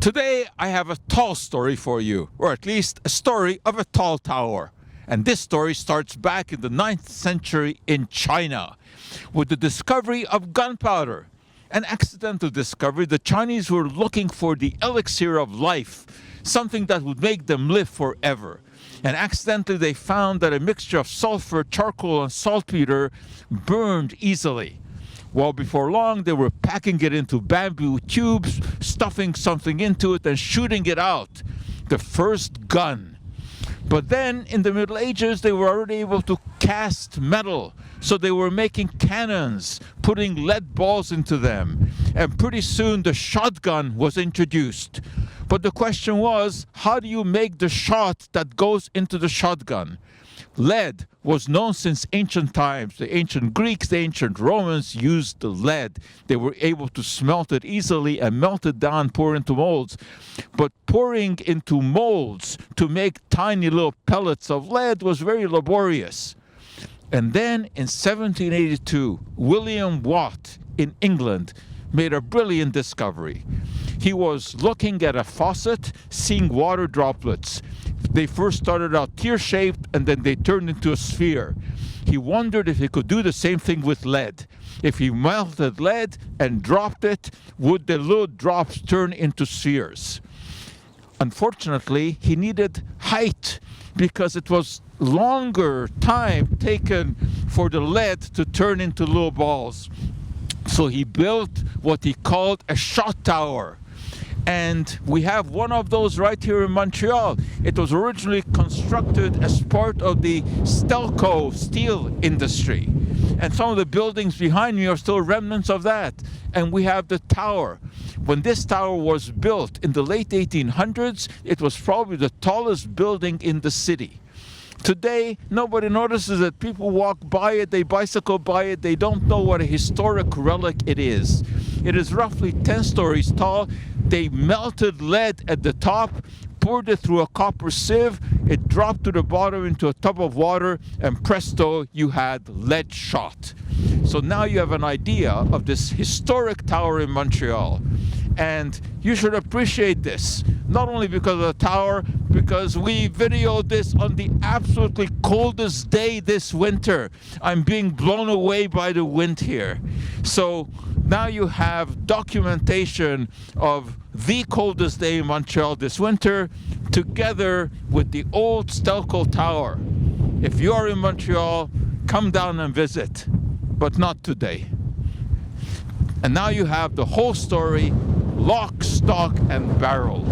Today I have a tall story for you, or at least a story of a tall tower. And this story starts back in the 9th century in China with the discovery of gunpowder. An accidental discovery. The Chinese were looking for the elixir of life, something that would make them live forever. And accidentally they found that a mixture of sulfur, charcoal, and saltpeter burned easily. Well, before long, they were packing it into bamboo tubes, stuffing something into it, and shooting it out. The first gun. But then, in the Middle Ages, they were already able to cast metal. So they were making cannons, putting lead balls into them. And pretty soon, the shotgun was introduced. But the question was, how do you make the shot that goes into the shotgun? Lead was known since ancient times. The ancient Greeks, the ancient Romans used the lead. They were able to smelt it easily and melt it down, pour into molds. But pouring into molds to make tiny little pellets of lead was very laborious. And then in 1782, William Watt in England made a brilliant discovery. He was looking at a faucet, seeing water droplets. They first started out tear-shaped and then they turned into a sphere. He wondered if he could do the same thing with lead. If he melted lead and dropped it, would the little drops turn into spheres? Unfortunately, he needed height because it was longer time taken for the lead to turn into little balls. So he built what he called a shot tower. And we have one of those right here in Montreal. It was originally constructed as part of the Stelco steel industry. And some of the buildings behind me are still remnants of that. And we have the tower. When this tower was built in the late 1800s, it was probably the tallest building in the city. Today, nobody notices it. People walk by it, they bicycle by it, they don't know what a historic relic it is. It is roughly 10 stories tall. They melted lead at the top, poured it through a copper sieve, it dropped to the bottom into a tub of water, and presto, you had lead shot. So now you have an idea of this historic tower in Montreal. And you should appreciate this, not only because of the tower, because we videoed this on the absolutely coldest day this winter. I'm being blown away by the wind here. So now you have documentation of the coldest day in Montreal this winter, together with the old Stelco Tower. If you are in Montreal, come down and visit, but not today. And now you have the whole story, lock, stock, and barrel.